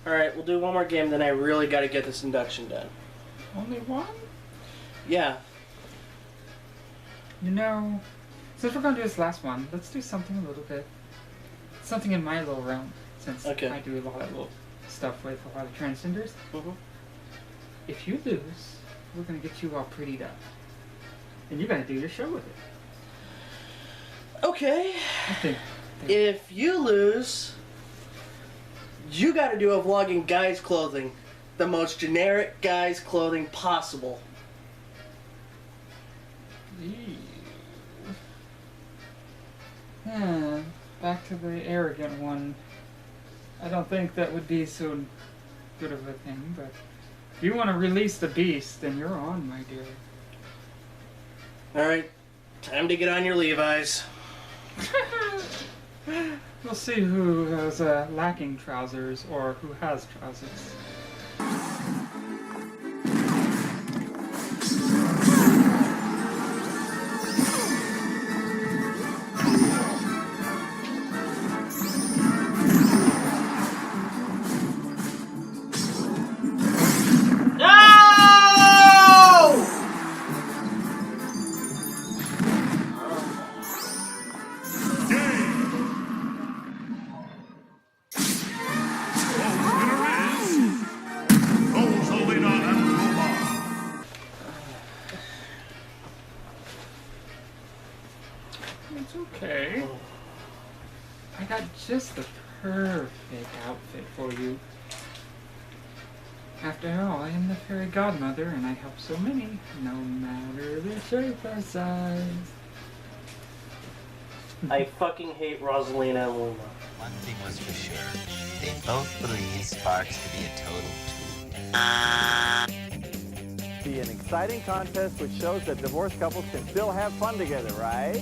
Alright, we'll do one more game, then I really gotta get this induction done. Only one? Yeah. You know, since we're gonna do this last one, let's do something a little bit... something in my little realm, since I do a lot of little stuff with a lot of transgenders. If you lose, we're gonna get you all prettied up. And you're gonna do your show with it. Okay. If you lose, you gotta do a vlog in guys' clothing. The most generic guys' clothing possible. Yeah, back to the arrogant one. I don't think that would be so good of a thing, but if you want to release the beast, then you're on, my dear. Alright, time to get on your Levi's. We'll see who has lacking trousers or who has trousers. It's okay. I got just the perfect outfit for you. After all, I am the fairy godmother and I help so many, no matter the shape or size. I fucking hate Rosalina and Luma. One thing was for sure. They both believe Sparks to be a total tool. Be an exciting contest which shows that divorced couples can still have fun together, right?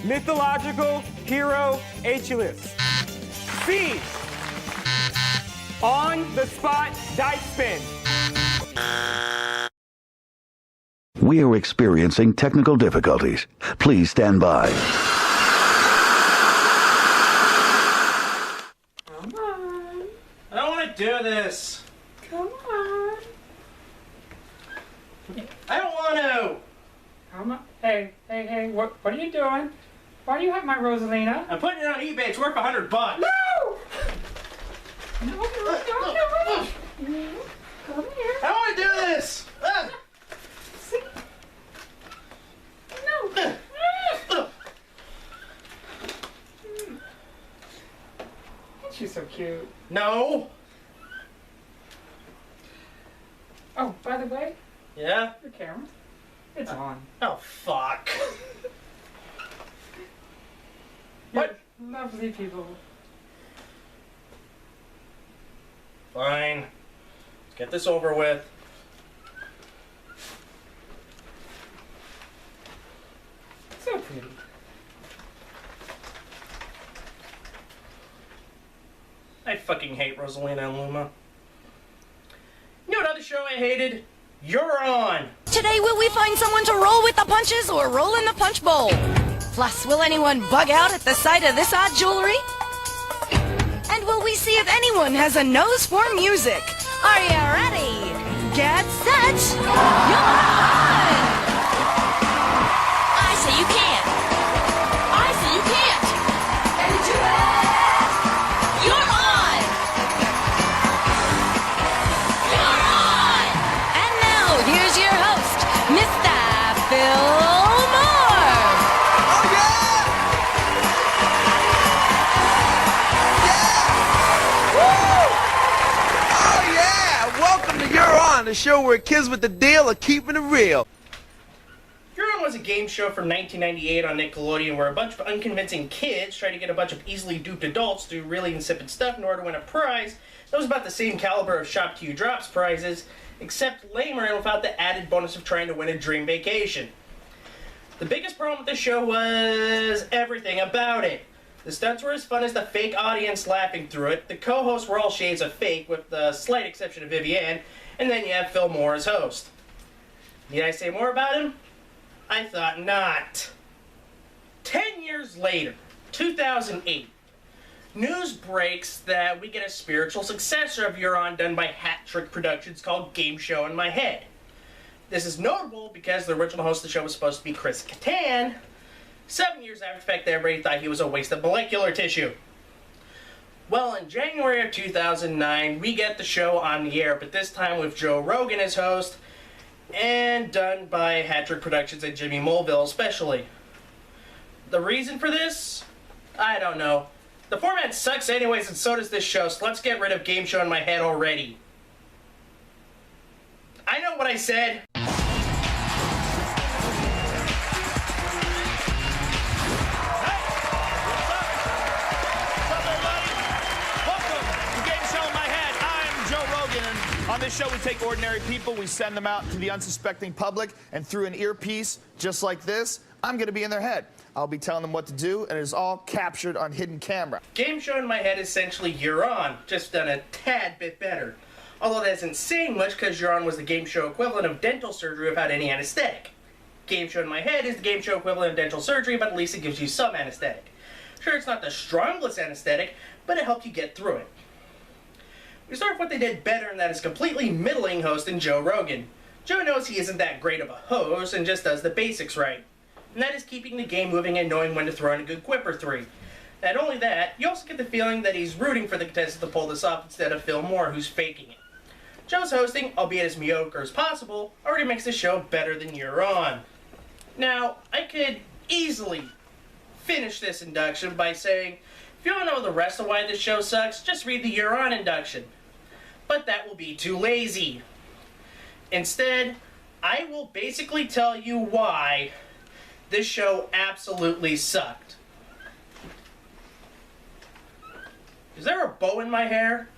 Mythological hero Achilles. C. On the spot dice spin. We are experiencing technical difficulties. Please stand by. Come on. I don't want to do this. Come on. I don't want to. Come on. Hey, what are you doing? Why do you have my Rosalina? I'm putting it on eBay. It's worth $100. No! No. Come here. I don't want to do this. See? No. Ain't she so cute? No. Oh, by the way, Yeah? your camera, it's on. Oh, fuck. What? Lovely people. Fine. Let's get this over with. So pretty. I fucking hate Rosalina and Luma. You know what other show I hated? You're On. Today, will we find someone to roll with the punches or roll in the punch bowl? Plus, will anyone bug out at the sight of this odd jewelry? And will we see if anyone has a nose for music? Are you ready? Get set. You're on! I say you can't. I say you can't. And do it. You're on. You're on. And now, here's your host, Mr. Phil Moore. Oh, yeah! Oh, yeah! Welcome to You're On, the show where kids with the deal are keeping it real. You're On was a game show from 1998 on Nickelodeon where a bunch of unconvincing kids tried to get a bunch of easily duped adults to do really insipid stuff in order to win a prize that was about the same caliber of Shop to You Drops prizes, except lamer and without the added bonus of trying to win a dream vacation. The biggest problem with the show was everything about it. The stunts were as fun as the fake audience laughing through it, the co-hosts were all shades of fake with the slight exception of Vivienne, and then you have Phil Moore as host. Need I say more about him? I thought not. 10 years later, 2008, news breaks that we get a spiritual successor of You're On done by Hat Trick Productions called Game Show in My Head. This is notable because the original host of the show was supposed to be Chris Kattan, 7 years after the fact that everybody thought he was a waste of molecular tissue. Well, in January of 2009, we get the show on the air, but this time with Joe Rogan as host, and done by Hat Trick Productions and Jimmy Mulville especially. The reason for this? I don't know. The format sucks anyways, and so does this show, so let's get rid of Game Show in My Head already. I know what I said. On this show, we take ordinary people, we send them out to the unsuspecting public, and through an earpiece just like this, I'm going to be in their head. I'll be telling them what to do, and it is all captured on hidden camera. Game Show in My Head is essentially You're On, just done a tad bit better. Although that isn't saying much because You're On was the game show equivalent of dental surgery without any anesthetic. Game Show in My Head is the game show equivalent of dental surgery, but at least it gives you some anesthetic. Sure, it's not the strongest anesthetic, but it helped you get through it. We start with what they did better, and that is completely middling host in Joe Rogan. Joe knows he isn't that great of a host and just does the basics right. And that is keeping the game moving and knowing when to throw in a good quip or three. Not only that, you also get the feeling that he's rooting for the contestant to pull this off instead of Phil Moore, who's faking it. Joe's hosting, albeit as mediocre as possible, already makes the show better than You're On. Now, I could easily finish this induction by saying, if you don't know the rest of why this show sucks, just read the You're On induction. But that will be too lazy. Instead, I will basically tell you why this show absolutely sucked. Is there a bow in my hair?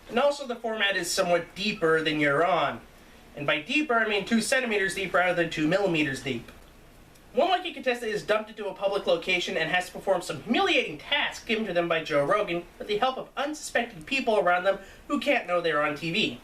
And also the format is somewhat deeper than You're On. And by deeper, I mean 2 centimeters deep rather than 2 millimeters deep. One lucky contestant is dumped into a public location and has to perform some humiliating tasks given to them by Joe Rogan with the help of unsuspecting people around them who can't know they're on TV.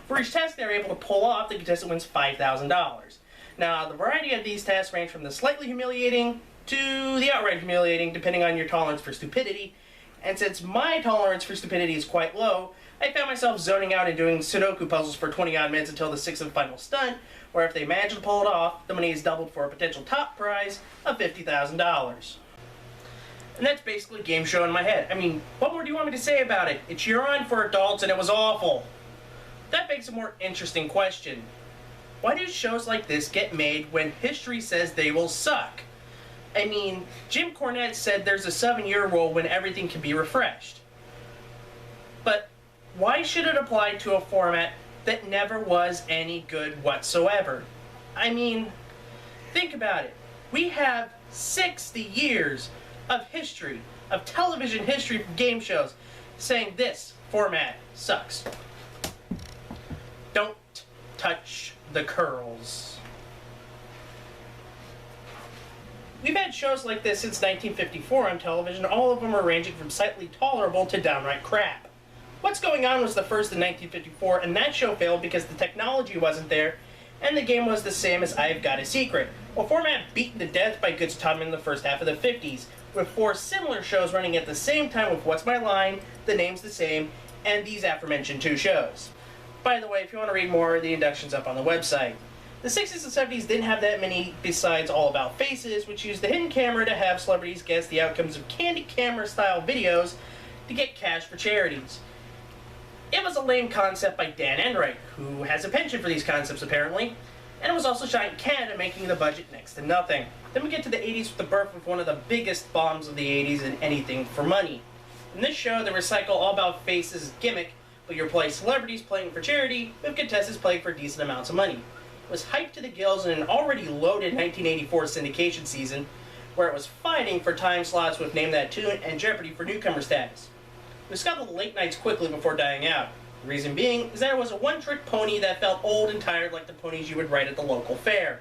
For each task they're able to pull off, the contestant wins $5,000. Now, the variety of these tasks range from the slightly humiliating to the outright humiliating, depending on your tolerance for stupidity. And since my tolerance for stupidity is quite low, I found myself zoning out and doing Sudoku puzzles for 20-odd minutes until the 6th and final stunt, where if they manage to pull it off, the money is doubled for a potential top prize of $50,000. And that's basically Game Show in My Head. I mean, what more do you want me to say about it? It's You're On for adults and it was awful. That begs a more interesting question. Why do shows like this get made when history says they will suck? I mean, Jim Cornette said there's a 7-year rule when everything can be refreshed. But why should it apply to a format that never was any good whatsoever? I mean, think about it. We have 60 years of history, of television history from game shows, saying this format sucks. Don't touch the curls. We've had shows like this since 1954 on television. All of them are ranging from slightly tolerable to downright crap. What's Going On was the first in 1954, and that show failed because the technology wasn't there, and the game was the same as I've Got a Secret, a format beaten to death by Good Tubman in the first half of the 50s, with 4 similar shows running at the same time with What's My Line, The Name's the Same, and these aforementioned 2 shows. By the way, if you want to read more, the induction's up on the website. The 60s and 70s didn't have that many besides All About Faces, which used the hidden camera to have celebrities guess the outcomes of candid camera-style videos to get cash for charities. It was a lame concept by Dan Enright, who has a penchant for these concepts apparently, and it was also shot in Canada, making the budget next to nothing. Then we get to the 80s with the birth of one of the biggest bombs of the 80s in anything for money. In this show, they recycle All About Faces' gimmick, but you play celebrities playing for charity, with contestants playing for decent amounts of money. It was hyped to the gills in an already loaded 1984 syndication season, where it was fighting for time slots with Name That Tune and Jeopardy for newcomer status. We scuttled the late nights quickly before dying out. The reason being is that it was a one-trick pony that felt old and tired like the ponies you would ride at the local fair.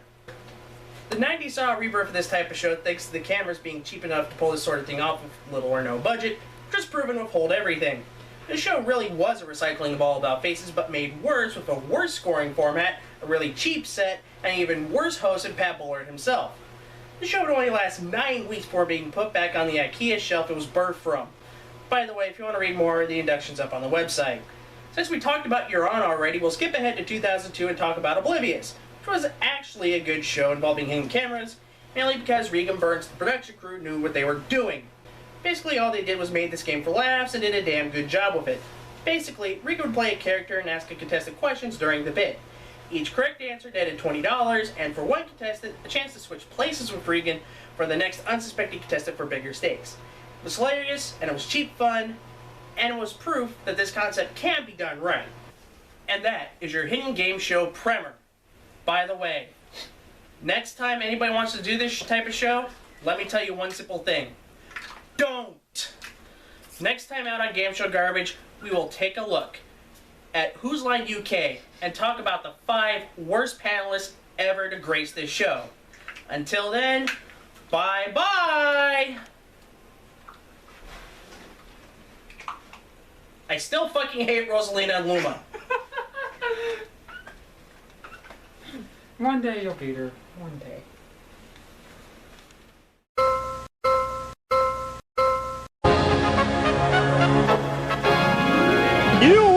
The 90s saw a rebirth of this type of show thanks to the cameras being cheap enough to pull this sort of thing off with little or no budget, just proven to hold everything. This show really was a recycling of All About Faces, but made worse with a worse scoring format, a really cheap set, and an even worse host than Pat Bullard himself. The show would only last 9 weeks before being put back on the IKEA shelf it was birthed from. By the way, if you want to read more, the induction's up on the website. Since we talked about You're On already, we'll skip ahead to 2002 and talk about Oblivious, which was actually a good show involving hidden cameras, mainly because Regan Burns, the production crew, knew what they were doing. Basically, all they did was made this game for laughs and did a damn good job with it. Basically, Regan would play a character and ask a contestant questions during the bit. Each correct answer netted $20, and for one contestant, a chance to switch places with Regan for the next unsuspecting contestant for bigger stakes. It was hilarious, and it was cheap fun, and it was proof that this concept can be done right. And that is your hidden game show primer. By the way, next time anybody wants to do this type of show, let me tell you one simple thing. Don't! Next time out on Game Show Garbage, we will take a look at Who's Line UK and talk about the 5 worst panelists ever to grace this show. Until then, bye-bye! I still fucking hate Rosalina and Luma. One day you'll beat her. One day. You